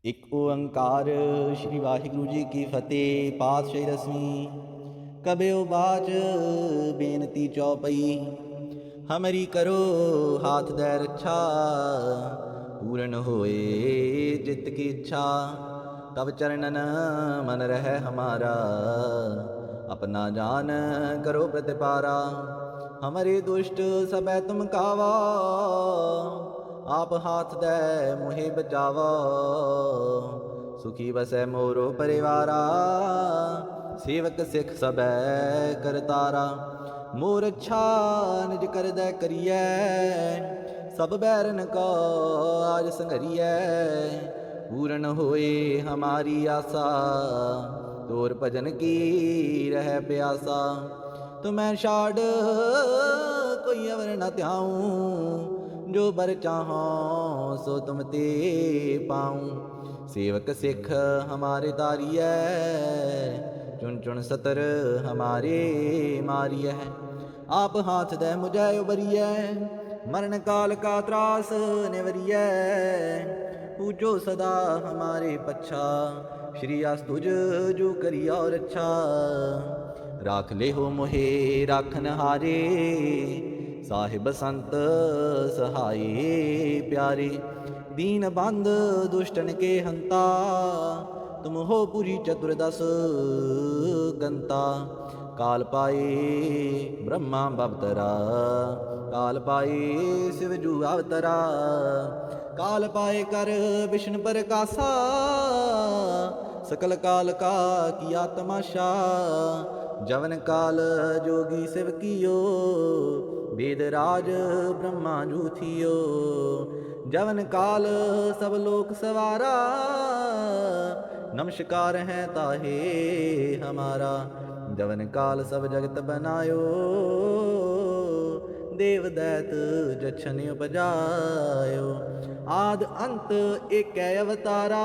ਇੱਕ ਓੰਕਾਰ ਸ਼੍ਰੀ ਵਾਹਿਗੁਰੂ ਜੀ ਕੀ ਫਤਿਹ। ਪਾਤਸ਼ਾਹੀ ਦਸਵੀਂ। ਕਬਿਓ ਬਾਚ ਬੇਨਤੀ ਚੌਪਈ, ਹਮਰੀ ਕਰੋ ਹਾਥ ਦੈ ਰੱਛਾ। ਪੂਰਨ ਹੋਏ ਚਿਤ ਕੀ ਇੱਛਾ, ਤਬ ਚਰਨਨ ਮਨ ਰਹਿ ਹਮਾਰਾ। अपना जान करो प्रतिपारा, हमारे दुष्ट सबै तुम कावा। आप हाथ दे मुहे बचावा, सुखी बसै मोरो परिवारा। सेवक सिख सबै करतारा, मोर अच्छा निज कर दे करिए। सब बैरन को आज संघरिए, पूर्ण होए हमारी आशा। तोर भजन की रह प्यासा, तो मैं छाड़ कोई अवर न त्याऊं। जो बर चाहो सो तुम ते पाऊं। सेवक सिख हमारे तारिय, चुन चुन सतर हमारे मारिय। आप हाथ दे मुझे उबरिय, मरण काल का त्रास निवरिय। पूजो सदा हमारे पच्छा, श्री आस्तुज जो करी और अच्छा। राख ले हो मोहे राखन हारे, साहिब संत सहाय प्यारे। दीन बंद दुष्टन के हंता, तुम हो पुरी चतुर्दश गंता। काल पाए ब्रह्मा बवतरा, काल पाए शिव जू अवतरा। काल पाए कर विष्णु प्रकाशा, सकल काल का किया तमाशा। जवन काल जोगी शिव कियो, वेद राज ब्रह्मा जू थियो। जवन काल सब लोक सवारा, नमस्कार है ताहे हमारा। जवन काल सब जगत बनायो, देव दैत जछन उपजायो। आद अंत एक अवतारा,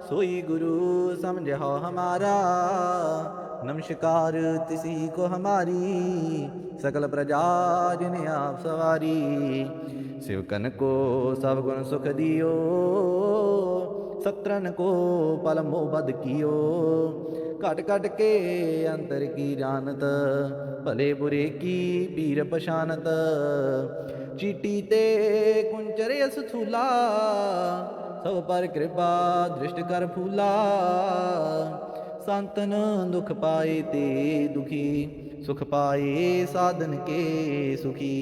सोई गुरु समझो हमारा। नमस्कार तिसी को हमारी, सकल प्रजा जिन आप सवारी। शिवकन को सब गुण सुख दियो, सत्रन को पल मोह बद कियो। घट घट के अंतर की जानत, भले बुरे की पीर पशानत। चीटी ते कुंचर यस थूला, सब पर कृपा दृष्ट कर फूला। संतन दुख पाए ते दुखी, सुख पाए साधन के सुखी।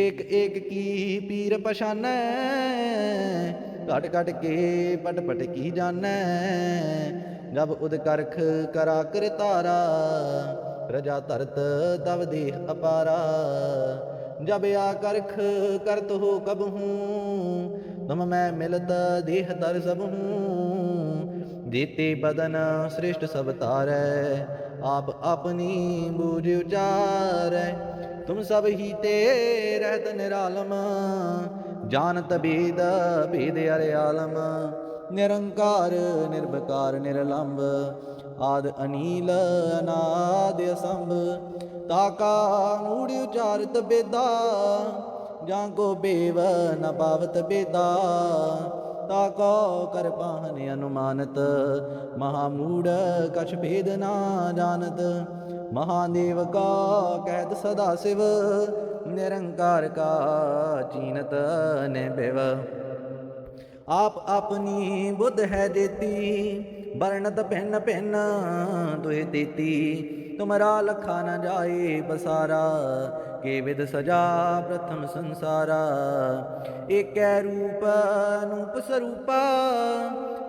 एक एक की पीर पशानै, घट घट के पट पट की जानै। जब उद करख करा कर तारा, प्रजा तरत तब देह अपारा। जब या करख करत हो कब हूँ, तुम मैं मिलत देह तर सब हूँ। जेते बदन श्रेष्ठ सब तारै, आप अपनी बूझ उचारै। तुम सब ही ते रहत निरालम, जानत भेद भेद अरे आलम। निरंकार निर्विकार निरलंब, आद अनील अनाद असंभ। ताका मूढ़ उचारत बेदा, जाको बेव न पावत बेदा। ताको कर पाहन अनुमानत, महामूढ़ कछ भेद ना जानत। महादेव का कहत सदा शिव, निरंकार का चीनत न बेव। आप अपनी बुद्ध है देती, वर्णत भिन्न भिन्न तुहे तेती। तुमरा लखा न जाए बसारा, के विद सजा प्रथम संसारा। एक रूप अनूप स्वरूपा,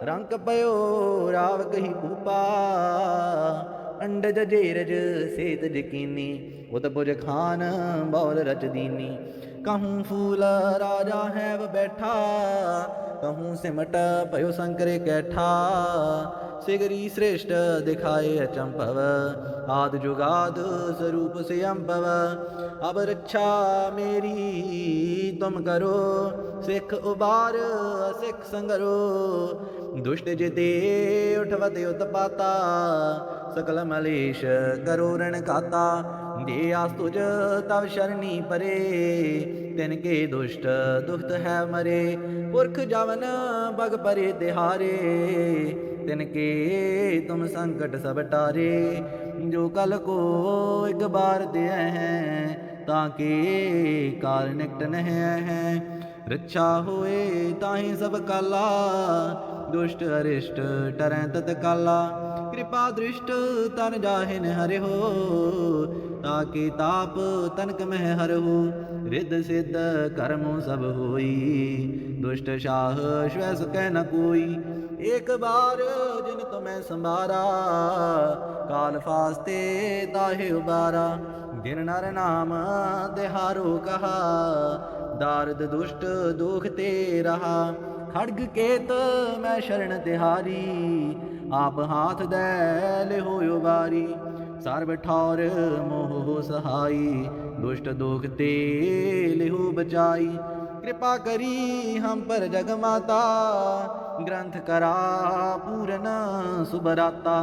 रंग पयो राव कही भूपा। अंडज जेरज सेत जकीनी, उतपुज खान बौल रच दीनी। कहूँ फूल राजा है वह बैठा, कहूँ सिमट पयो शंकर कैठा। सिगरी श्रेष्ठ दिखाए अचंभव, आद जुगाद स्वरूप से अम्भव। अब रक्षा मेरी तुम करो, सिख उबार सिख संगरो। दुष्ट जिते उठवत उत्पाता, सकल मलेश करो रण खाता। दे आस तुझ तव शरणी परे, तिनके दुष्ट दुखत है मरे। पुरख जवन बग परे तिहारे, तिनके तुम संकट सब टारे। जो कल को एक बार दे हैं, ताके काल निकट नह हैं। रक्षा होए ताहि सब काला, दुष्ट अरिष्ट टरैं तत्काला। कृपा दृष्ट तन जाहिन हरि हो, ताके ताप तनक मह हर हो। रिद्ध सिद्ध कर्मों सब होई, दुष्ट शाह श्वै सकै न कोई। एक बार जिन तुम्हें संभारा, काल फास्ते ताहे उबारा। जिन नर नाम तिहारो कहा, दारद दुष्ट दुख ते रहा। खड्ग केत मैं शरण तिहारी, आप हाथ दे लिहो उबारी। सर्ब ठौर मोह सहाई, दुष्ट दुख ते लिहो बचाई। कृपा करी हम पर जग माता, ग्रंथ करा पूरन सुबराता।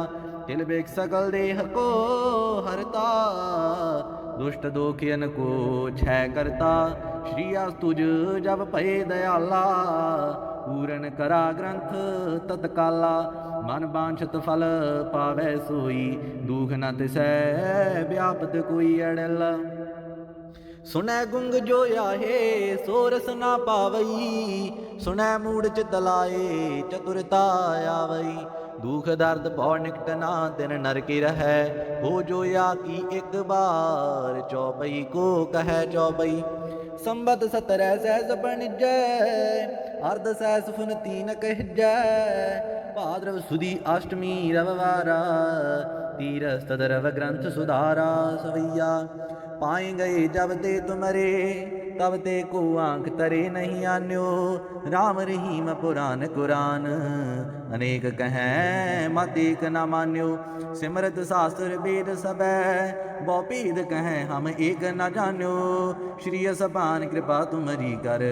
तिल बिक सकल देह को हरता, दुष्ट दोखियन को छय करता। श्री अस्तुज जब भये दयाला, पूरन करा ग्रंथ तत्काला। मन बांछत फल पावै सोई, दुख न तिसै व्यापत कोई अड़ल। सुनै गुंग जो आहे सो रस ना पावई, सुनै मूढ़ चित लाए चतुरता आवई। दुख दर्द भौ निकट ना तिन नर के रहै, हो जो या की एक बार चौपई को कहै चौपई। संबत 17 सहस बणिजै, अर्ध सहस फुन तीन कहजै। भाद्रव सुदी अष्टमी रविवारा, तीरस तदरव ग्रंथ सुधारा। सवैया पाए गए जब ते तुमरे, तब ते को आंख तरे नहीं आन्यो। राम रहीम पुराण कुरान, अनेक कहें मत एक न मान्यो। सिमरत शास्त्र वेद सबै, बहु भेद कहें हम एक न जान्यो। श्री असपान कृपा तुमरी कर,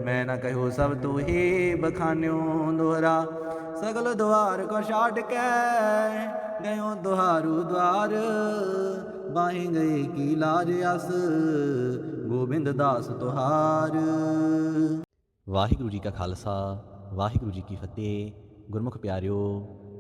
मैं न कहो सब तो हे बखान्यो। दोहरा सगल द्वार को छाड़ के, गयो दुहारू द्वार। बाहे गए की लाज अस, गोबिंद दास तुहार। ਵਾਹਿਗੁਰੂ ਜੀ ਕਾ ਖਾਲਸਾ, ਵਾਹਿਗੁਰੂ ਜੀ ਕੀ ਫਤਿਹ। ਗੁਰਮੁਖ ਪਿਆਰਿਓ,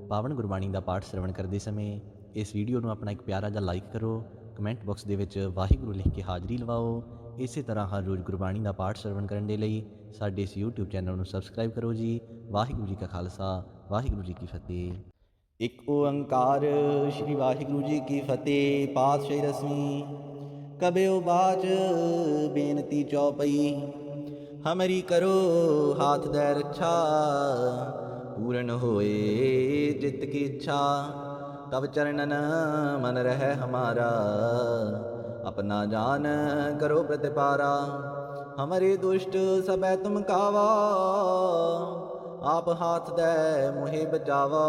ਪਾਵਨ ਗੁਰਬਾਣੀ ਦਾ ਪਾਠ ਸਰਵਣ ਕਰਦੇ ਸਮੇਂ ਇਸ ਵੀਡੀਓ ਨੂੰ ਆਪਣਾ ਇੱਕ ਪਿਆਰਾ ਜਿਹਾ ਲਾਈਕ ਕਰੋ। ਕਮੈਂਟ ਬਾਕਸ ਦੇ ਵਿੱਚ ਵਾਹਿਗੁਰੂ ਲਿਖ ਕੇ ਹਾਜ਼ਰੀ ਲਵਾਓ। ਇਸੇ ਤਰ੍ਹਾਂ ਹਰ ਰੋਜ਼ ਗੁਰਬਾਣੀ ਦਾ ਪਾਠ ਸਰਵਣ ਕਰਨ ਦੇ ਲਈ ਸਾਡੇ ਇਸ YouTube ਚੈਨਲ ਨੂੰ ਸਬਸਕ੍ਰਾਈਬ ਕਰੋ ਜੀ। ਵਾਹਿਗੁਰੂ ਜੀ ਕਾ ਖਾਲਸਾ, ਵਾਹਿਗੁਰੂ ਜੀ ਕੀ ਫਤਿਹ। ਇੱਕ ਓੰਕਾਰ ਸ਼੍ਰੀ ਵਾਹਿਗੁਰੂ ਜੀ ਕੀ ਫਤਿਹ। ਪਾਤਸ਼ਾਹੀ ਰਸਮੀ ਕਬਿਓ ਬਾਚ ਬੇਨਤੀ ਚੌਪਈ। हमरी करो हाथ दे रक्षा, पूर्ण होए चित्त की इच्छा। तब चरणन मन रहे हमारा, अपना जान करो प्रतिपारा। हमारे दुष्ट सबै तुम कावा, आप हाथ दे मुहे बचावा।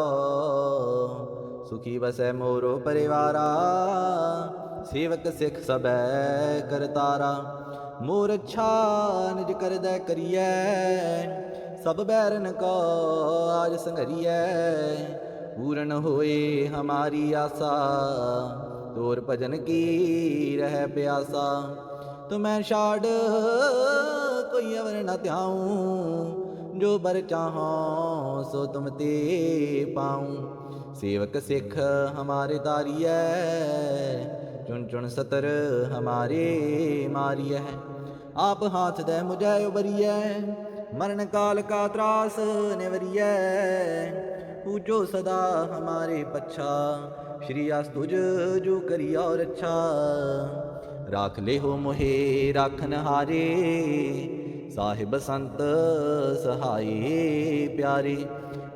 सुखी बसै मोरो परिवारा, सेवक सिख सबै करतारा। मोर अच्छा निज कर दै करियै, सब बैरन को आज संघरियै। पूर्ण होए हमारी आशा, तोर भजन की रह प्यासा। तुम्हें छाड़ कोई अवर न त्याऊं, जो बर चाहो सो तुम ते पाऊं। सेवक सिख हमारे तारियै, चुन चुन सतर हमारे मारिय। आप हाथ दे मुझे उबरिय, मरण काल का त्रास निवरिय। पूजो सदा हमारे पच्छा, श्री अस्तुज जो करी और अच्छा। राख ले हो मोहे राखन हारे, साहिब संत सहाय प्यारे।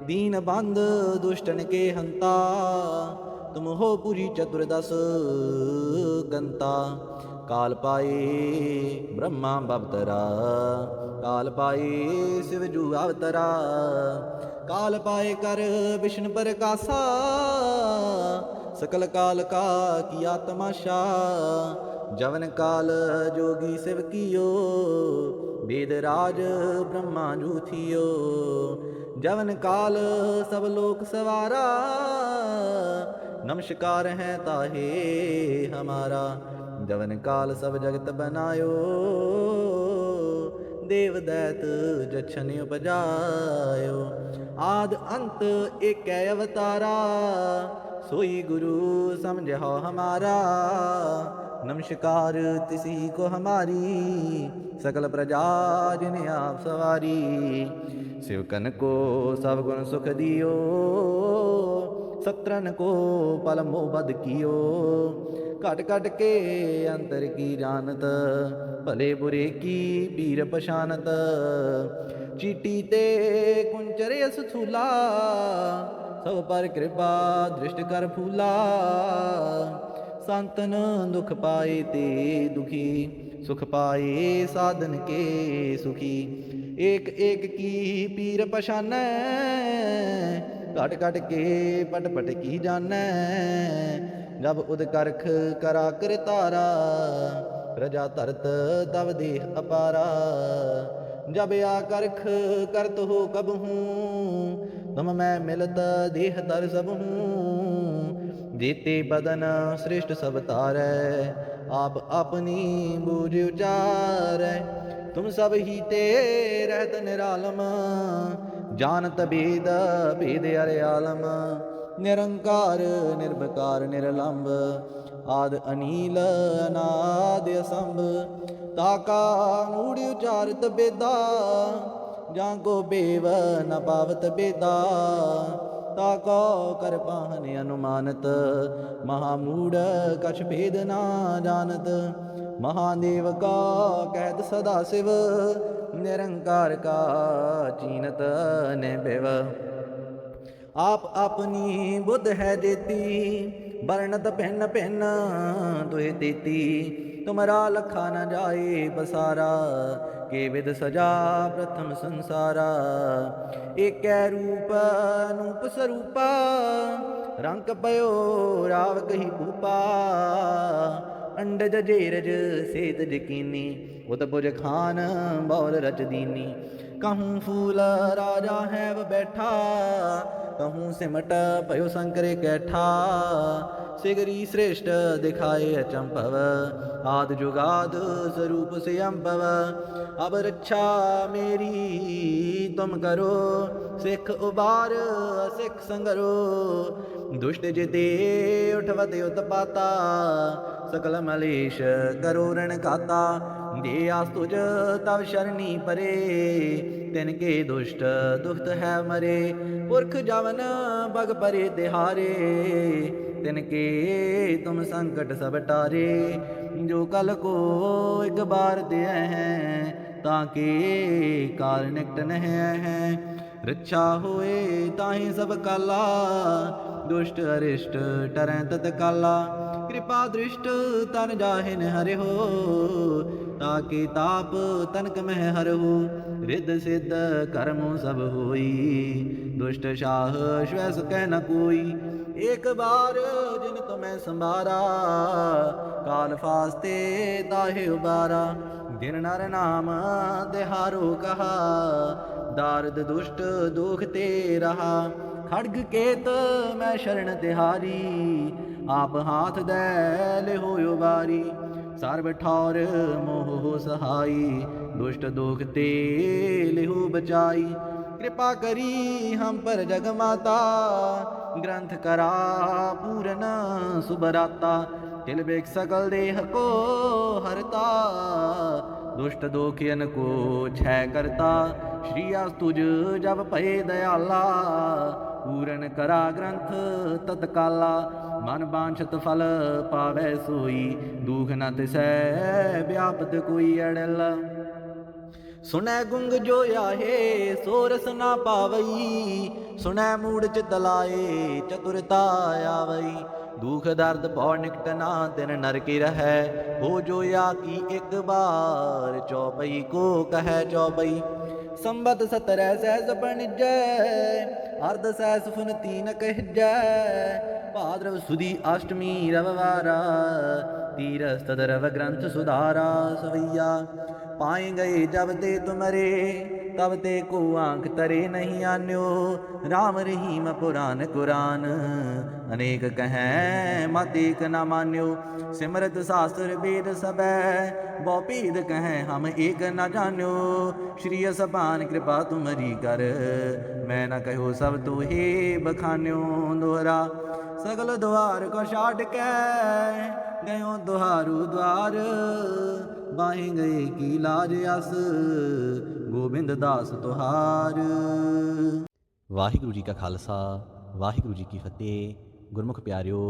दीन बंद दुष्टन के हंता, तुम हो पुरी चतुर्दश गंता। काल पाए ब्रह्मा बवतरा, काल पाए शिव जू अवतरा। काल पाए कर विष्णु प्रकाशा, सकल काल का किया तमाशा। जवन काल जोगी शिव कियो, वेद राज ब्रह्मा जू थियो। जवन काल सब लोक सवारा, नमस्कार है ताहे हमारा। जवन काल सब जगत बनायो, देव दैत जछन उपजायो। आद अंत एक अवतारा, सोई गुरु समझो हमारा। नमस्कार तिसी को हमारी, सकल प्रजा जिन आप सवारी। शिवकन को सब गुण सुख दियो, सत्रन को पल मोह बद कियो। घट घट के अंतर की जानत, भले बुरे की पीर पशानत। चीटी ते कुंचर यस थूला, सब पर कृपा दृष्ट कर फूला। संतन दुख पाए ते दुखी, सुख पाए साधन के सुखी। एक एक की पीर पशानै, घट घट के पट पट की जानै। जब उदकरख करा कर तारा, प्रजा तरत तब देह अपारा। जब आकरख करत हो कब हूँ, तुम मैं मिलत देह तर सब हूँ। जेते बदन श्रेष्ठ सब तारै, आप अपनी बूझ उचारै। तुम सब ही ते रहत निरालम, जानत भेद भेद अर्यालम। निरंकार निर्विकार निरलंब, आद अनील अनाद असंभ। ताका मूढ़ उचारत बेदा, जाको बेव न पावत बेदा। ताको कर पाहन अनुमानत, महामूढ़ कछ भेद ना जानत। महादेव का कहत सदा शिव, निरंकार का चीनत न बेव। आप अपनी बुद्ध है देती, वर्णत भिन्न भिन्न तुहे देती। तुमरा लखा न जाए पसारा, के विद सजा प्रथम संसारा। एक रूप अनूप स्वरूपा, रंग पयो राव कही भूपा। अंडज जेरज सेत जकीनी, उतपुज खान बौल रच दीनी। कहूँ फूल राजा है वह बैठा, कहूँ सिमट पयो शंकर कैठा। सिगरी श्रेष्ठ दिखाए अचंभव, आद जुगाद स्वरूप से अम्भव। अब रक्षा मेरी तुम करो, सिख उबार सिख संगरो। दुष्ट जिते उठवत उत्पाता, सकल मलेश करो रण खाता। दे आस तुझ तव शरणी परे, तिनके दुष्ट दुखत है मरे। पुरख जवन बग परे तिहारे, तिनके तुम संकट सब टारे। जो कल को एक बार दे हैं, ताके काल निकट न हैं। रक्षा होए ताहि सब काला, दुष्ट अरिष्ट टरैं तत्काला। कृपा दृष्ट तन जाहिन हरि हो, ताके ताप तनक मह हर हो। रिद्ध सिद्ध कर्मों सब होई, दुष्ट शाह श्वैस कह न कोई। एक बार जिन तुम्हें संभारा, काल फास्ते ताहे उबारा। दिन नर नाम तिहारो कहा, दारद दुष्ट दुख ते रहा। खड्ग केत मैं शरण तिहारी, आप हाथ दे ले हो उबारी। सर्व ठौर मोह हो सहाई, दुष्ट दुख ते लेहु बचाई। कृपा करी हम पर जग माता, ग्रंथ करा पूरन सुबराता। तिल बेक सकल देह को हरता, दुष्ट दोखियन को छय करता। श्री तुझ जब भय दयाला, पूरन करा ग्रंथ तत्काला। मन बांछत फल पावै सोई, दुख न तिसै व्यापत कोई अड़ल। सुनै गुंग जो आहे सो रस ना पावई, सुनै मूढ़ चित लाए चतुरता आवई। दुख दर्द पौ निकट ना दिन नर की रहै, हो जो या की एक बार चौपई को कहै चौपई। संबत 17 सहस बणिजै, अर्ध सहस फुन तीन कहजै। भाद्रव सुदी अष्टमी रविवारा, तीरस तद रव ग्रंथ सुधारा। सवैया पाए गए जब ते तुमरे, तब ते को आंख तरे नहीं आन्यो। राम रहीम पुराण कुरान अनेक कहें मत एक न मान्यो। सिमरत शास्त्र वेद सबै बहु भेद कहें हम एक न जान्यो। श्री असपान कृपा तुमरी कर मैं न कहो सब तू हे बखान्यो। दोहरा सगल द्वार को छाट के गयो दुहारू द्वार बाहे गए की लाज अस गोबिंद दास तुहार। ਵਾਹਿਗੁਰੂ ਜੀ ਕਾ ਖਾਲਸਾ ਵਾਹਿਗੁਰੂ ਜੀ ਕੀ ਫਤਿਹ। ਗੁਰਮੁਖ ਪਿਆਰਿਓ,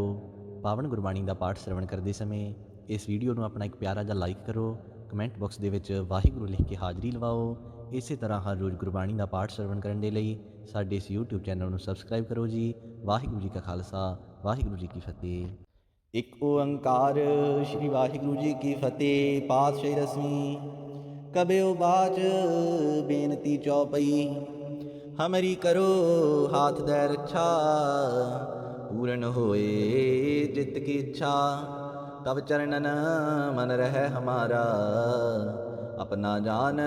ਪਾਵਨ ਗੁਰਬਾਣੀ ਦਾ ਪਾਠ ਸ਼ਰਵਣ ਕਰਦੇ ਸਮੇਂ ਇਸ ਵੀਡੀਓ ਨੂੰ ਆਪਣਾ ਇੱਕ ਪਿਆਰਾ ਜਿਹਾ ਲਾਈਕ ਕਰੋ। ਕਮੈਂਟ ਬਾਕਸ ਦੇ ਵਿੱਚ ਵਾਹਿਗੁਰੂ ਲਿਖ ਕੇ ਹਾਜ਼ਰੀ ਲਵਾਓ। ਇਸੇ ਤਰ੍ਹਾਂ ਹਰ ਰੋਜ਼ ਗੁਰਬਾਣੀ ਦਾ ਪਾਠ ਸ਼ਰਵਣ ਕਰਨ ਦੇ ਲਈ ਸਾਡੇ ਇਸ YouTube ਚੈਨਲ ਨੂੰ ਸਬਸਕ੍ਰਾਈਬ ਕਰੋ ਜੀ। ਵਾਹਿਗੁਰੂ ਜੀ ਕਾ ਖਾਲਸਾ ਵਾਹਿਗੁਰੂ ਜੀ ਕੀ ਫਤਿਹ। ਇੱਕ ਓੰਕਾਰ ਸ਼੍ਰੀ ਵਾਹਿਗੁਰੂ ਜੀ ਕੀ ਫਤਿਹ। ਪਾਤਸ਼ਾਹੀ ਰਸਮੀ ਕਬਿਓ ਬਾਚ ਬੇਨਤੀ ਚੌਪਈ। ਹਮਰੀ ਕਰੋ ਹਾਥ ਦੈ ਰੱਛਾ ਪੂਰਨ ਹੋਏ ਜਿਤ ਕੀ ਇੱਛਾ। ਤਬ ਚਰਨਨ ਮਨ ਰਹਿ ਹਮਾਰਾ अपना जान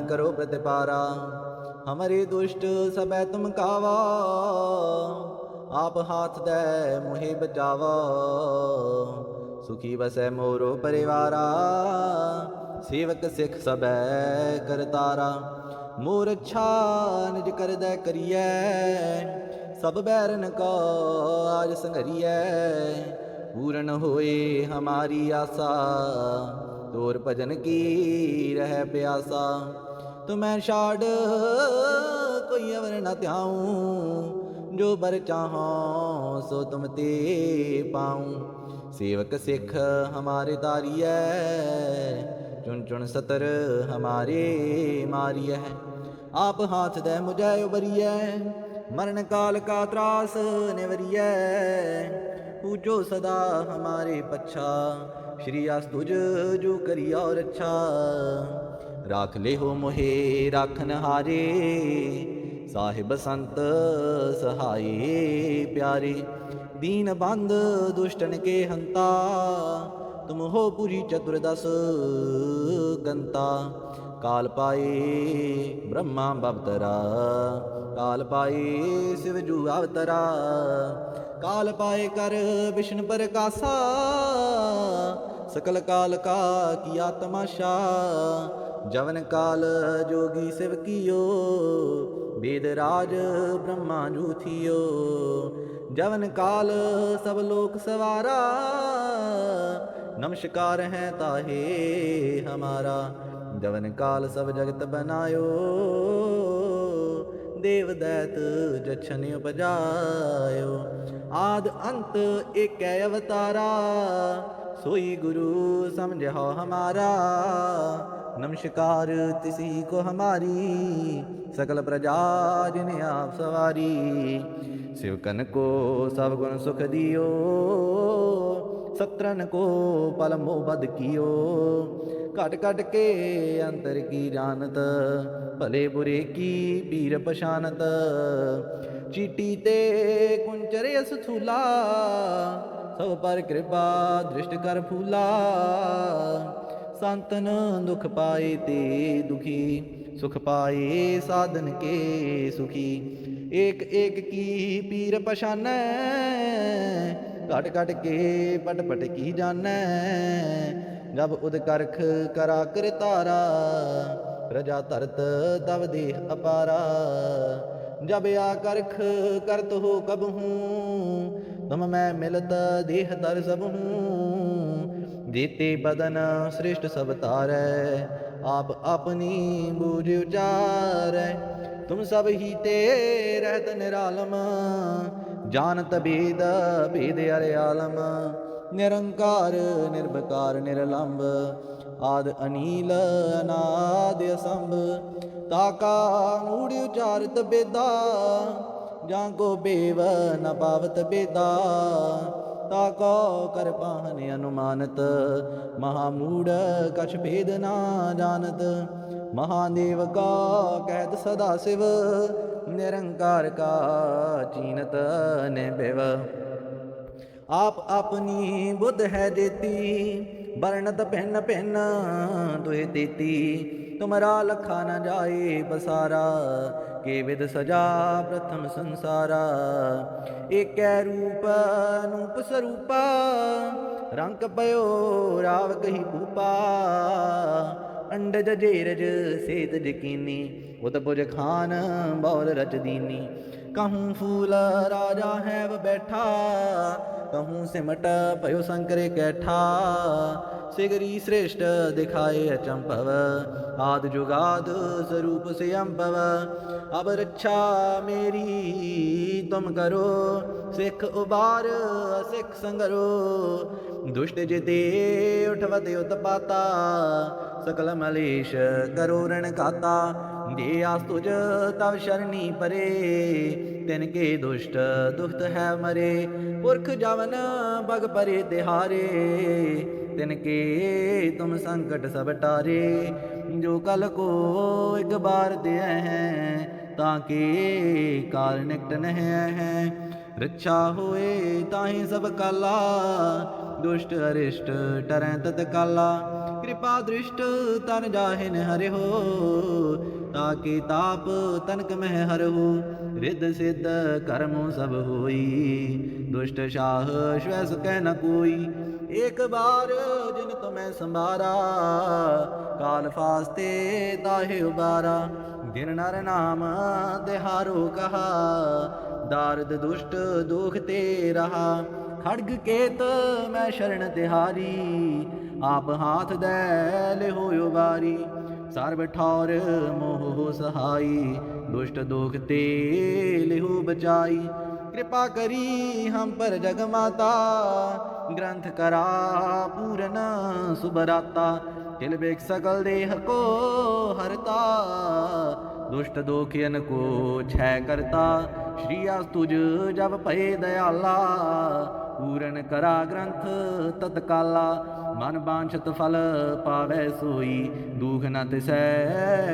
करो प्रतिपारा। हमारे दुष्ट सबै तुम कावा आप हाथ दे मुहे बचावा। सुखी बसै मोरो परिवारा सेवक सिख सबै करतारा। मोर अच्छा निज कर दै करियै सब बैरन को आज संघरियै। पूर्ण होए हमारी आशा तोर भजन की रह प्यासा। तुम्हें छाड़ कोई अवर न त्याऊं जो बर चाहो सो तुम ते पाऊं। सेवक सिख हमारे तारियै चुन चुन सतर हमारे मारियै। आप हाथ दे मुझे उबरियै मरण काल का त्रास निवरियै। पूजो सदा हमारे पच्छा श्री आस तुझ जो करी और अच्छा। राख ले हो मोहे राखन हारे साहिब संत सहाये प्यारे। दीन बंद दुष्टन के हंता तुम हो पुरी चतुर्दश गंता। काल पाए ब्रह्मा बवतरा काल पाए शिव जू अवतरा। काल पाए कर विष्णु प्रकाशा सकल काल का किया तमाशा। जवन काल जोगी शिव कियो वेद राज ब्रह्मा जू थियो। जवन काल सब लोक सवारा नमस्कार है ताहे हमारा। जवन काल सब जगत बनायो देव दैत जछन उपजायो। आद अंत एक अवतारा सोई गुरु समझो हमारा। नमस्कार तिसी को हमारी सकल प्रजा जिन्हें आप सवारी। शिवकन को सब गुण सुख दियो सत्रन को पल मोह बद कियो। घट घट के अंतर की जानत भले बुरे की पीर पशानत। चीटी ते कुंचर यस थूला सब पर कृपा दृष्ट कर फूला। संतन दुख पाए ते दुखी सुख पाए साधन के सुखी। एक एक की पीर पशानै घट घट के पट पट की जानै। जब उद करख करा कर तारा प्रजा धरत तब देह अपारा। जब आ करख करत हो कब हूँ तुम मैं मिलत देह दर सब हूँ। जेते बदन श्रेष्ठ सब तारै आप अपनी बूझ उचारै। तुम सब ही ते रहत निरालम जानत भेद भेद अरे आलम। निरंकार निर्विकार निर्लंब आद अनील अनाद असंभ। ताका मूढ़ उचारत बेदा जाको बेव न पावत बेदा। ताको कर पाहन अनुमानत महामूढ़ कछ भेद ना जानत। महादेव का कहत सदा शिव निरंकार का चीनत निभव। आप अपनी बुद्ध है देती वर्णत भिन्न भिन्न दुहे देती। तुमरा लखा न जाए पसारा, के विद सजा प्रथम संसारा। एक रूप अनूप स्वरूपा, रंग पयो राव कही भूपा। अंडज जेरज सेत जकीनी, उतपुज खान बौल रच दीनी। कहूँ फूल राजा है व बैठा, कहूँ सिमट पयो संकरे कैठा। सिगरी श्रेष्ठ दिखाए अचंभव, आद जुगाद स्वरूप से अम्भव। अब रक्षा मेरी तुम करो, सिख उबार सिख संगरो। दुष्ट जिते उठवत उत्पाता, सकल मलेश करो रण खाता। जे आस तुझ तव शरणी परे, तिनके दुष्ट दुष्ट है मरे। पुरख जवन बग परे तिहारे, तिनके तुम संकट सब टारे। जो कल को एक बार दे हैं, ताके काल निकट नह हैं। रक्षा होए ताहि सब काला, दुष्ट अरिष्ट टरैं तत्काला। कृपा दृष्ट तन जाहिन हरि हो, ताके ताप तनक मह हर हो। रिद्ध सिद्ध कर्मों सब होई, दुष्ट शाह श्वैस कह न कोई। एक बार जिन तुम्हें संभारा, काल फास्ते ताहे उबारा। जिन नर नाम तिहारो कहा, दारद दुष्ट दुख ते रहा। खड्ग केत मैं शरण तिहारी, आप हाथ दे लिहो उबारी। सर्व ठौर मोह सहाई, दुष्ट दुख ते लिहो बचाई। कृपा करी हम पर जग माता, ग्रंथ करा पूरन सुबराता। तिल बेक सकल देह को हरता, दुष्ट दोखियन को छय करता। श्री आस तुझ जब भय दयाला, पूरन करा ग्रंथ तत्काला। मन बांछत फल पावै सोई, दुख न तिसै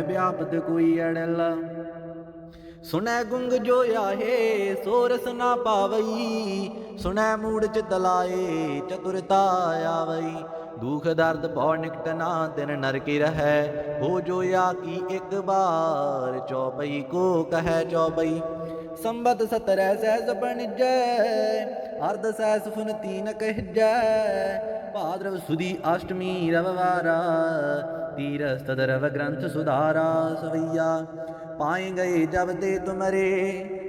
व्यापत कोई अड़ल। सुनै गुंग जो आहे सो रस ना पावई, सुनै मूढ़ चित लाए चतुरता आवई। दुख दर्द भौ निकट ना तिन नर की रहै, हो जो या की एक बार चौपई को कहै चौबई। संबत 17 सहस बणिजै, अर्ध सहस फुन तीन कहजै। भाद्रव सुदी अष्टमी रविवारा, तीरस तद रव ग्रंथ सुधारा। सवैया पाए गए जब ते तुमरे,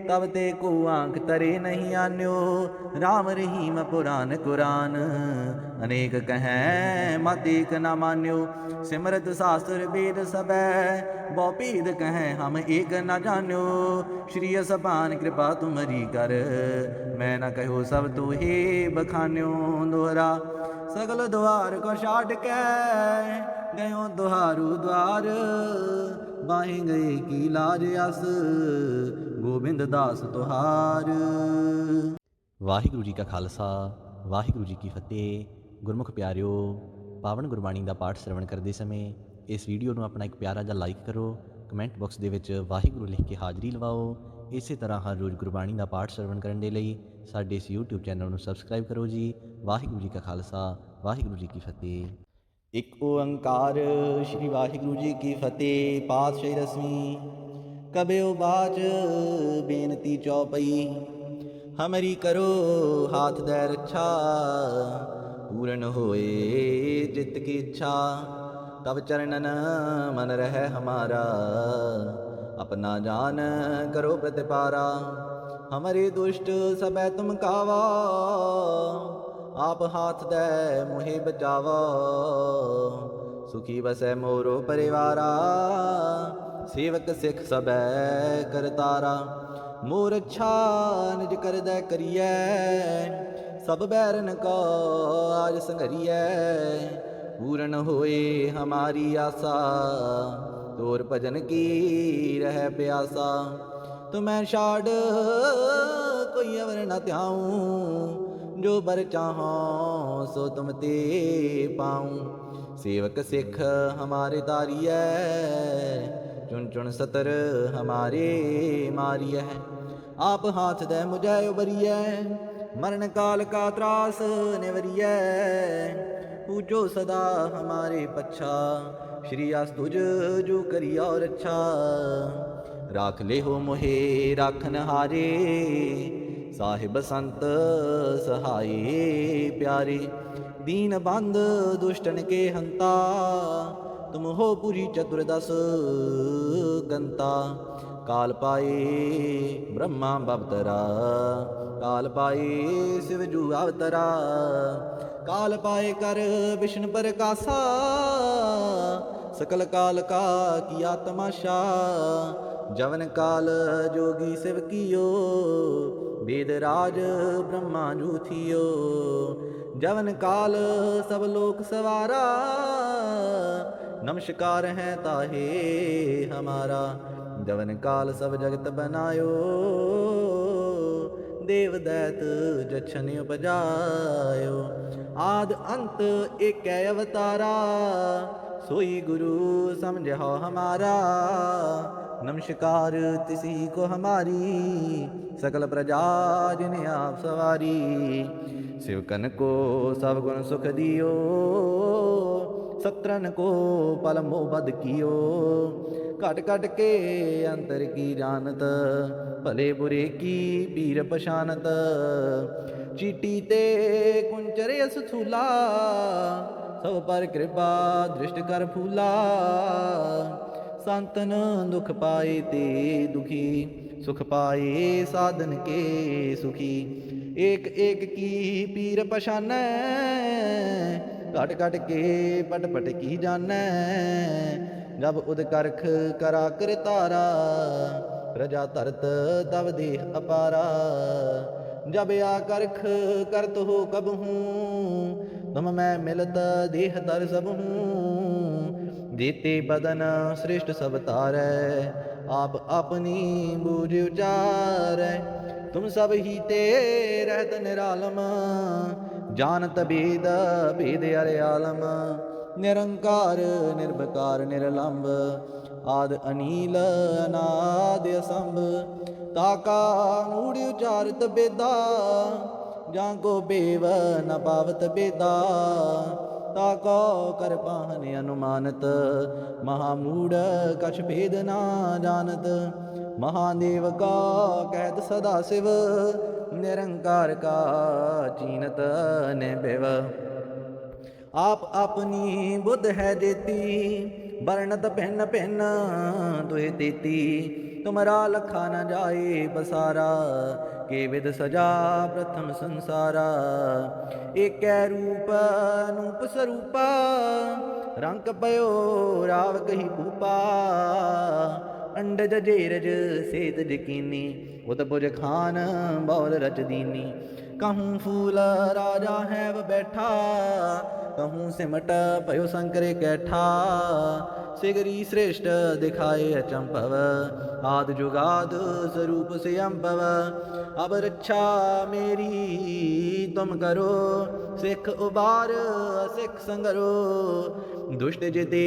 तब ते को आंख तरे नहीं आन्यो। राम रहीम पुराण कुरान, अनेक कहें मत एक न मान्यो। सिमरत शास्त्र वेद सबै, बहु कहें हम एक न जान्यो। श्री सपान कृपा तुमरी कर, मैं न कहो सब तू हे बखान्यो। दोहरा सगल द्वार को छाड़ के, गयो दुहारू द्वार। बाहें गए की लाज अस, गोबिंद दास तुहार। ਵਾਹਿਗੁਰੂ ਜੀ ਕਾ ਖਾਲਸਾ ਵਾਹਿਗੁਰੂ ਜੀ ਕੀ ਫਤਿਹ। ਗੁਰਮੁਖ ਪਿਆਰਿਓ, ਪਾਵਨ ਗੁਰਬਾਣੀ ਦਾ ਪਾਠ ਸ਼ਰਵਣ ਕਰਦੇ ਸਮੇਂ ਇਸ ਵੀਡੀਓ ਨੂੰ ਆਪਣਾ ਇੱਕ ਪਿਆਰਾ ਜਿਹਾ ਲਾਈਕ ਕਰੋ। ਕਮੈਂਟ ਬਾਕਸ ਦੇ ਵਿੱਚ ਵਾਹਿਗੁਰੂ ਲਿਖ ਕੇ ਹਾਜ਼ਰੀ ਲਵਾਓ। ਇਸੇ ਤਰ੍ਹਾਂ ਹਰ ਰੋਜ਼ ਗੁਰਬਾਣੀ ਦਾ ਪਾਠ ਸ਼ਰਵਣ ਕਰਨ ਦੇ ਲਈ ਸਾਡੇ ਇਸ YouTube ਚੈਨਲ ਨੂੰ ਸਬਸਕ੍ਰਾਈਬ ਕਰੋ ਜੀ। ਵਾਹਿਗੁਰੂ ਜੀ ਕਾ ਖਾਲਸਾ ਵਾਹਿਗੁਰੂ ਜੀ ਕੀ ਫਤਿਹ। ਇੱਕ ਓੰਕਾਰ ਸ਼੍ਰੀ ਵਾਹਿਗੁਰੂ ਜੀ ਕੀ ਫਤਿਹ। ਪਾਤਸ਼ਾਹੀ ਰਸਮੀ ਕਬਿਓ ਬਾਚ ਬੇਨਤੀ ਚੌਪਈ। ਹਮਰੀ ਕਰੋ ਹਾਥ ਦੈ ਰੱਛਾ, पूरन होए चित्त की इच्छा। तब चरणन मन रह हमारा, अपना जान करो प्रतिपारा। हमारे दुष्ट सबै तुम कावा, आप हाथ दे मुहे बचावा। सुखी बसै मोरो परिवारा, सेवक सिख सबै करतारा। मोर अच्छा निज कर दै करिए, सब बैरन को आज संघरिए। पूरन होए हमारी आशा, तोर भजन की रह प्यासा। तुम्हें छाड़ कोई अवर न त्याऊं, जो बर चाहो सो तुम ते पाऊं। सेवक सिख हमारे तारिय, चुन चुन सतर हमारे मारिय। आप हाथ दे मुझे उबरिय, मरण काल का त्रास निवरिय। पूजो सदा हमारे पच्छा, श्री आस तुझ जो करी और अच्छा। राख ले हो मोहे राखन हारे, साहिब संत सहाये प्यारे। दीन बंद दुष्टन के हंता, तुम हो पुरी चतुर्दश गंता। काल पाए ब्रह्मा बवतरा, काल पाए शिव जू अवतरा। काल पाए कर विष्णु प्रकाशा, सकल काल का किया तमाशा। जवन काल जोगी शिव कियो, वेद राज ब्रह्मा जू थियो। जवन काल सब लोक सवारा, नमस्कार है ताहे हमारा। जवन काल सब जगत बनायो, देव दैत जछन उपजायो। आद अंत एक अवतारा, सोई गुरु समझो हमारा। नमस्कार तिसी को हमारी, सकल प्रजा जिन आप सवारी। शिवकन को सब गुण सुख दियो, सत्रन को पल मोह बद कियो। कट कट के अंतर की जानत, भले बुरे की पीर पशानत। चीटी ते कुंचर यस थूला, सब पर कृपा दृष्ट कर फूला। संतन दुख पाए ते दुखी, सुख पाए साधन के सुखी। एक एक की पीर पशानै, कट कट के पट पट की जानै। जब उद करख करा कर तारा, प्रजा धरत तब देह अपारा। जब आ करख करत हो कब हूँ, तुम मैं मिलत देह दर सब हूँ। जेते बदन श्रेष्ठ सब तारै, आप अपनी बूझ उचारै। तुम सब ही ते रहत निरालम, जानत भेद भेद अरे आलम। निरंकार निर्भकार निर्लंब, आद अनील अनाद असंभ। ताका मूढ़ उचारत बेदा, जाको बेव न पावत बेदा। ताको कर पाहन अनुमानत, महामूढ़ कछ भेद ना जानत। महादेव का कहत सदा शिव, निरंकार का चीनत निभव। आप अपनी बुद्ध है देती, वर्णत भिन्न भिन्न दुहे देती। तुमरा लखा न जाए बसारा, के विद सजा प्रथम संसारा। एक रूप अनूप स्वरूपा, रंग पयो राव कही भूपा। अंडज जेरज सेत जकीनी, उतपुज खान बौल रच दीनी। कहूँ फूल राजा है व बैठा, कहूँ सिमट भयो शंकर कैठा। सिगरी श्रेष्ठ दिखाए अचंभव, आद जुगाद स्वरूप से अम्भव। अब रक्षा मेरी तुम करो, सिख उबार सिख संगरो। दुष्ट जिते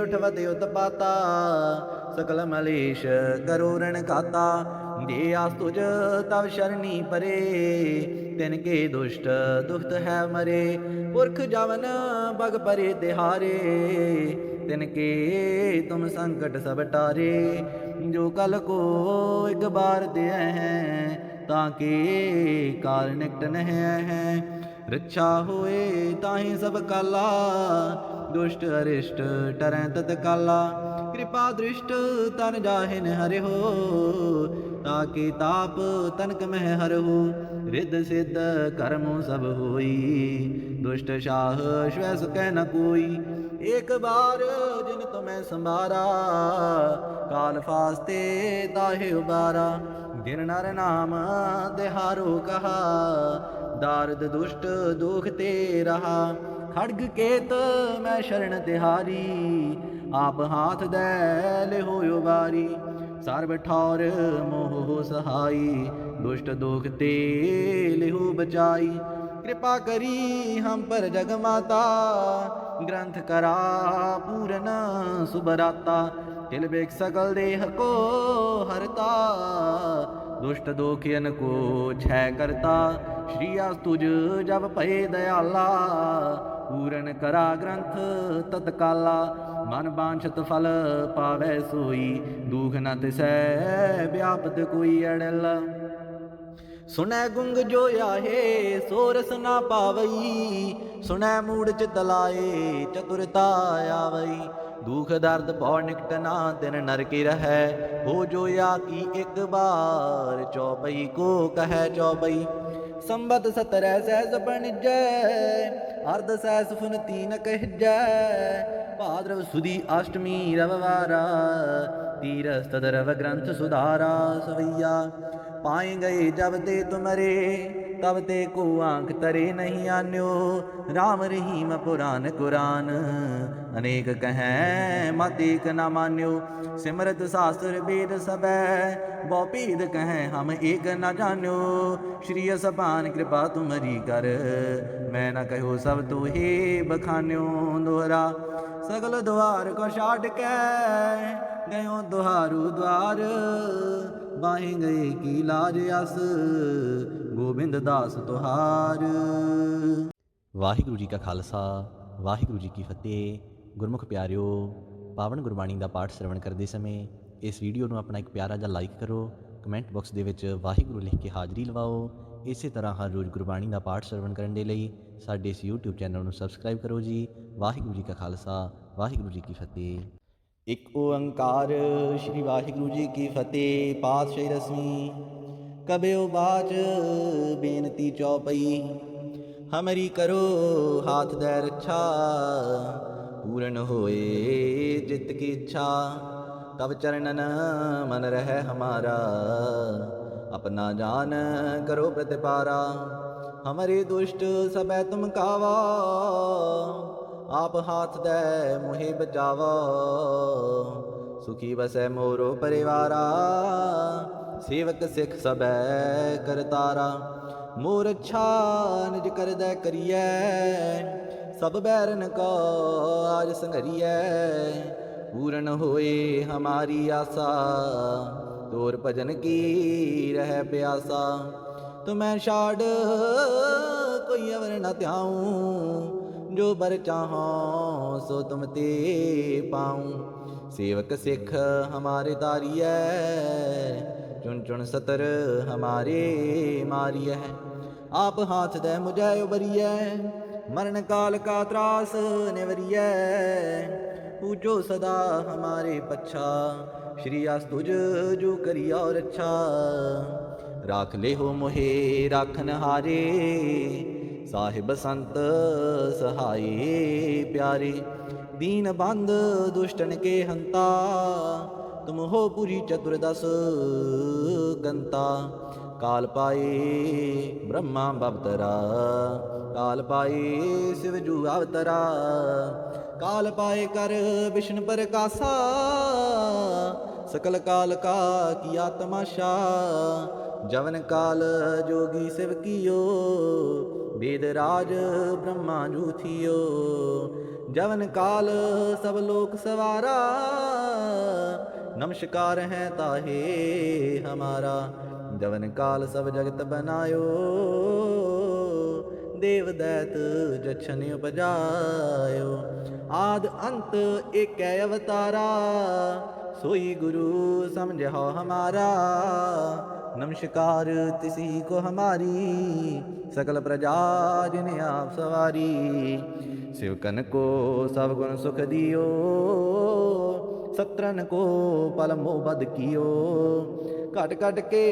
उठवत उत्पाता, सकल मलेश करो रण खाता। दे आस तुझ तब शरणी परे, तिनके दुष्ट दुष्ट है मरे। पुरख जवन बग परे तिहारे, तिनके तुम संकट सब टारे। जो कल को एक बार दे हैं, ताके काल निकट नह हैं। रक्षा होए ताहि सब काला, दुष्ट अरिष्ट टरै तत्काला। कृपा दृष्ट तन जाहिन हरि हो, ताके ताप तनक मह हर हो। रिद्ध सिद्ध कर्मों सब होई, दुष्ट शाह श्वैस कह न कोई। एक बार जिन तुम्हें संभारा, काल फास्ते ताहे उबारा। जिन नर नाम तिहारो कहा, दारद दुष्ट दुख ते रहा। खड्ग केत मैं शरण तिहारी, आप हाथ दे ले हो उबारी। सर्व ठौर मोह हो सहाई, दुष्ट दुख ते ले हो बचाई। कृपा करी हम पर जग माता, ग्रंथ करा पूरन सुबराता। तिल बेक सकल देह को हरता, दुष्ट दोखियन को छय करता। श्री आस तुझ जब भय दयाला, पूरन करा ग्रंथ तत्काला। ਮਨ ਬਾਂਛਤ ਫਲ ਪਾਵੈ ਸੋਈ, ਦੁਖ ਨ ਤਿਸੈ ਵਿਆਪਤ ਕੋਈ ਅੜਲ। ਸੁਣੈ ਗੁੰਗ ਜੋ ਆਹੇ ਸੋ ਰਸ ਨਾ ਪਾਵਈ, ਸੁਣੈ ਮੂੜ ਚਿਤ ਲਾਏ ਚਤੁਰਤਾ ਆਵਈ। ਦੁਖ ਦਰਦ ਭਉ ਨਿਕਟ ਨਾ ਤਿਨ ਨਰਕਿ ਰਹੈ, ਹੋ ਜੋ ਆ ਕੀ ਇੱਕ ਬਾਰ ਚੌਪਈ ਕੋ ਕਹੈ ਚੌਪਈ। ਸੰਬਤ 17 ਸਹਿਸ ਬਣੀਜੈ, ਅਰਧ ਸਹਿਸ ਫੁਨ ਤੀਨ ਕਹਿਜੈ। ਭਾਦਰਵ ਸੁਦੀ ਅਸ਼ਟਮੀ ਰਵਵਾਰਾ, ਤੀਰਸ ਤਦ ਰਵ ਗ੍ਰੰਥ ਸੁਧਾਰਾ ਸਵਈਆ। पाए गए जब ते तुमरे, तब ते को आंख तरे नहीं आन्यो। राम रहीम पुराण कुरान, अनेक कहें मत एक न मान्यो। सिमरत शास्त्र वेद सबै, बहु भेद कहें हम एक न जान्यो। श्री असपान कृपा तुमरी कर, मैं न कहो सब तो हे बखान्यो। दोहरा सगल द्वार को छाड़ के, गयो दुहारू द्वार। बाहे गए की लाज अस, गोबिंद दास तुहार। ਵਾਹਿਗੁਰੂ ਜੀ ਕਾ ਖਾਲਸਾ ਵਾਹਿਗੁਰੂ ਜੀ ਕੀ ਫਤਿਹ। ਗੁਰਮੁਖ ਪਿਆਰਿਓ, ਪਾਵਨ ਗੁਰਬਾਣੀ ਦਾ ਪਾਠ ਸ਼ਰਵਣ ਕਰਦੇ ਸਮੇਂ ਇਸ ਵੀਡੀਓ ਨੂੰ ਆਪਣਾ ਇੱਕ ਪਿਆਰਾ ਜਿਹਾ ਲਾਈਕ ਕਰੋ, ਕਮੈਂਟ ਬਾਕਸ ਦੇ ਵਿੱਚ ਵਾਹਿਗੁਰੂ ਲਿਖ ਕੇ ਹਾਜ਼ਰੀ ਲਵਾਓ। ਇਸੇ ਤਰ੍ਹਾਂ ਹਰ ਰੋਜ਼ ਗੁਰਬਾਣੀ ਦਾ ਪਾਠ ਸ਼ਰਵਣ ਕਰਨ ਦੇ ਲਈ ਸਾਡੇ ਇਸ YouTube ਚੈਨਲ ਨੂੰ ਸਬਸਕ੍ਰਾਈਬ ਕਰੋ ਜੀ। ਵਾਹਿਗੁਰੂ ਜੀ ਕਾ ਖਾਲਸਾ ਵਾਹਿਗੁਰੂ ਜੀ ਕੀ ਫਤਿਹ। ਇੱਕ ਓੰਕਾਰ ਸ਼੍ਰੀ ਵਾਹਿਗੁਰੂ ਜੀ ਕੀ ਫਤਿਹ। ਪਾਤਸ਼ਾਹੀ ਰਸਮੀ ਕਬਿਓ ਬਾਚ ਬੇਨਤੀ ਚੌਪਈ। ਹਮਰੀ ਕਰੋ ਹਾਥ ਦੈ ਰੱਛਾ, ਪੂਰਨ ਹੋਏ ਜਿਤ ਕੀ ਇੱਛਾ। ਤਬ ਚਰਨਨ ਮਨ ਰਹਿ ਹਮਾਰਾ, अपना जान करो प्रतिपारा। हमारे दुष्ट सबै तुम कावा, आप हाथ दे मुहे बचावा। सुखी बसै मोरो परिवारा, सेवक सिख सबै करतारा। मोर अच्छा निज कर दे करिए, सब बैरन को आज संघरिए। पूर्ण होए हमारी आशा, तोर भजन की रह प्यासा। तो मैं छाड़ कोई अवर न त्याऊं, जो बर चाहो सो तुम ते पाऊं। सेवक सिख हमारे तारिय, चुन चुन सतर हमारे मारिय। आप हाथ दे मुझे उबरिय, मरण काल का त्रास निवरिय। पूजो सदा हमारे पच्छा, श्री अस्तुज जो करी और अच्छा। राख ले हो मोहे राखन हारे, साहिब संत सहाय प्यारे। दीन बंद दुष्टन के हंता, तुम हो पुरी चतुर्दश गंता। काल पाए ब्रह्मा बवतरा, काल पाए शिवजू अवतरा। काल पाए कर विष्णु प्रकाशा, सकल काल का किया तमाशा। जवन काल जोगी शिव कियो, वेद राज ब्रह्मा जू थियो। जवन काल सब लोक सवारा, नमस्कार है ताहे हमारा। जवन काल सब जगत बनायो, देव दैत जछन उपजायो। आद अंत एक अवतारा, सोई गुरु समझो हमारा। नमस्कार तिसी को हमारी, सकल प्रजा जिन आप सवारी। शिवकन को सब गुण सुख दियो, सत्रन को पल मोह बद कियो। घट घट के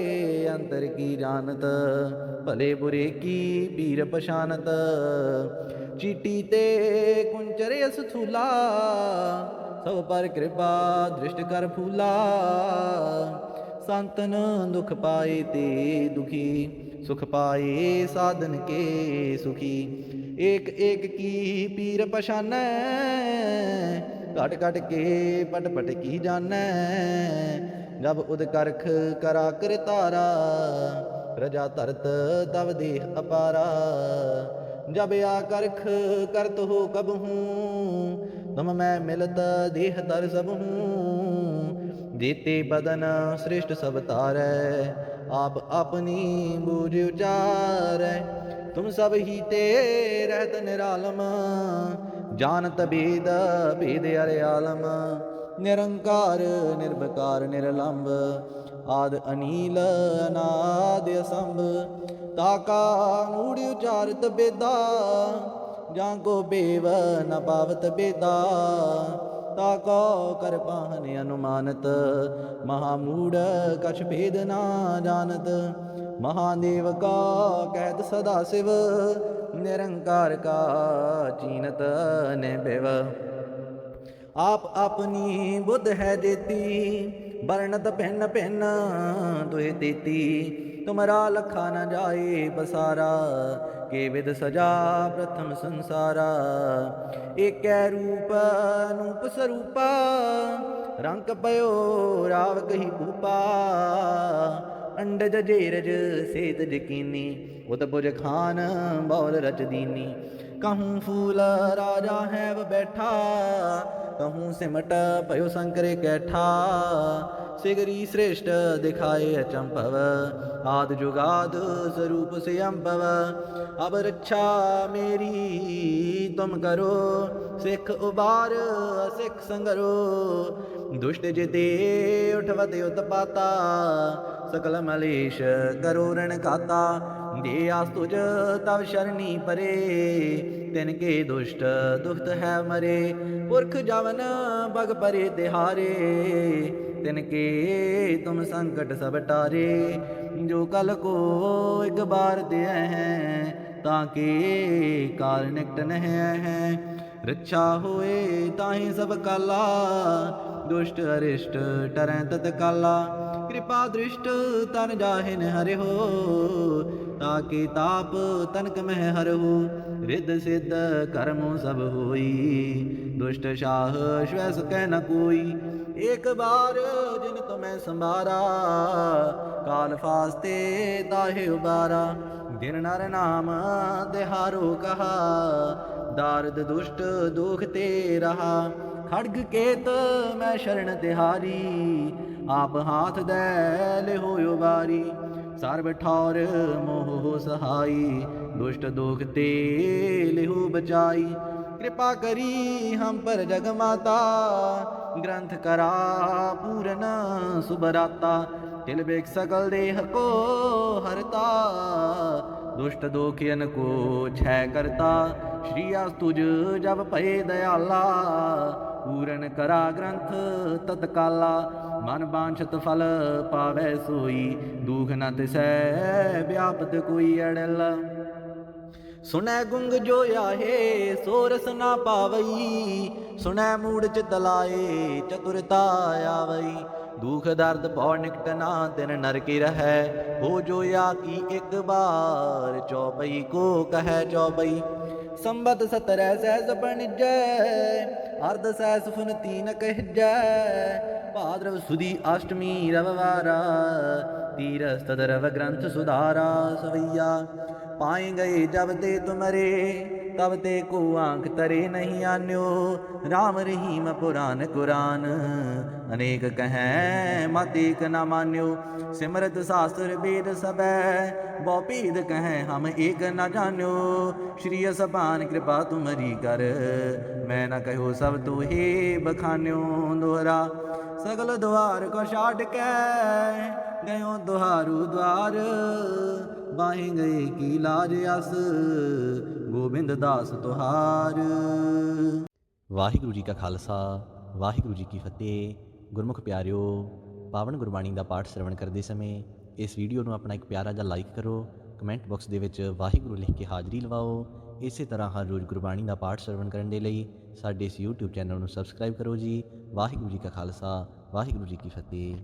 अंतर की जानत, भले बुरे की पीर पशानत। चीटी ते कुंचर असथूला, सब पर कृपा दृष्ट कर फूला। संतन दुख पाए ते दुखी, सुख पाए साधन के सुखी। एक एक की पीर पशानै, घट घट के पट पट की जानै। जब उद करख करा कर तारा, प्रजा धरत तब देह अपारा। जब आ करख करत हो कब हूँ, तुम मैं मिलत देह तर सब हूँ। जेते बदन श्रेष्ठ सब तारै, आप अपनी बूझ उचारै। तुम सब ही ते रहत निरालम, जानत भेद भेद अरे आलम। निरंकार निर्विकार निरलंब, आद अनील अनाद असंभ। ताका मूढ़ उचारत बेदा, जाको बेव न पावत बेदा। ताको कर पाहन अनुमानत, महामूढ़ कछ भेद ना जानत। महादेव का कहत सदा शिव, निरंकार का चीनत निभव। आप अपनी बुद्ध है जेती, वर्णत भिन्न भिन्न तुहे तेती। तुमरा लखा न जाए पसारा, के विद सजा प्रथम संसारा। एक रूप अनूप स्वरूपा, रंग पयो राव कही भूपा। अंडज जेरज सेत जकीनी, उदपुज खान बौल रच दीनी। कहूँ फूल राजा है व बैठा, कहूँ सिमट पयो शंकर कैठा। सिगरी श्रेष्ठ दिखाए अचंभव, आद जुगाद स्वरूप से अम्भव। अब रक्षा मेरी तुम करो, सिख उबार असिख संगरो। दुष्ट जिते उठवत उत्पाता, सकल मलेश करो रण खाता। दे आस तुझ तब शरणी परे, तिनके दुष्ट दुखत है मरे। पुरख जवन बग परे तिहारे, तिनके तुम संकट सब टारे। जो कल को एक बार दे हैं, ताके काल निकट नह हैं। रक्षा होए ताहि सब काला, दुष्ट अरिष्ट टरैं तत्काला। कृपा दृष्ट तन जाहिन हरि हो, ताके ताप तनक मह हर हो। रिद्ध सिद्ध कर्मों सब होई, दुष्ट शाह श्वैस कह न कोई। एक बार जिन तुम्हें संभारा, काल फास्ते ताहे उबारा। जिन नर नाम तिहारो कहा, दारद दुष्ट दुख ते रहा। खड्ग केत मैं शरण तिहारी, आप हाथ दे लिहो उबारी। सर्व ठौर मोह हो सहाई, दुष्ट दुख ते लिहो बचाई। कृपा करी हम पर जग माता, ग्रंथ करा पूरन सुबराता। तिल बेक सकल देह को हरता, दुष्ट दोखियन को छय करता। श्री तुझ जब भये दयाला, पूरन करा ग्रंथ तत्काला। मन बांछत फल पावै सोई, दुख न तिसै व्यापत कोई अड़ल। सुनै गुंग जो आहे सो रस ना पावई, सुनै मूढ़ चित लाए चतुरता आवई। दुख दर्द पौ निकट ना तिन नर की रहै, हो जो या की एक बार चौपई को कह चौपई। संबत 17 सहस बणिजै, अर्ध सहस फुन तीन कहजै। भाद्रव सुदी अष्टमी रविवारा, तीरस तदरव ग्रंथ सुधारा सवैया। पाए गए जब ते तुमरे, तब ते को आंख तरे नहीं आन्यो। राम रहीम पुराण कुरान, अनेक कहें मत एक न मान्यो। सिमरत शास्त्र वेद सबै, बहुपेद कहें हम एक न जान्यो। श्री असपान कृपा तुमरी कर, मैं न कहो सब तो हे बखान्यो। दोहरा सगल द्वार को छाड़ के, गयो दुहारू द्वार। बाहें गए की लाज अस, गोबिंद दास तुहार। ਵਾਹਿਗੁਰੂ ਜੀ ਕਾ ਖਾਲਸਾ ਵਾਹਿਗੁਰੂ ਜੀ ਕੀ ਫਤਿਹ। ਗੁਰਮੁਖ ਪਿਆਰਿਓ, ਪਾਵਨ ਗੁਰਬਾਣੀ ਦਾ ਪਾਠ ਸ਼ਰਵਣ ਕਰਦੇ ਸਮੇਂ ਇਸ ਵੀਡੀਓ ਨੂੰ ਆਪਣਾ ਇੱਕ ਪਿਆਰਾ ਜਿਹਾ ਲਾਈਕ ਕਰੋ। ਕਮੈਂਟ ਬਾਕਸ ਦੇ ਵਿੱਚ ਵਾਹਿਗੁਰੂ ਲਿਖ ਕੇ ਹਾਜ਼ਰੀ ਲਵਾਓ। ਇਸੇ ਤਰ੍ਹਾਂ ਹਰ ਰੋਜ਼ ਗੁਰਬਾਣੀ ਦਾ ਪਾਠ ਸ਼ਰਵਣ ਕਰਨ ਦੇ ਲਈ ਸਾਡੇ ਇਸ YouTube ਚੈਨਲ ਨੂੰ ਸਬਸਕ੍ਰਾਈਬ ਕਰੋ ਜੀ। ਵਾਹਿਗੁਰੂ ਜੀ ਕਾ ਖਾਲਸਾ ਵਾਹਿਗੁਰੂ ਜੀ ਕੀ ਫਤਿਹ।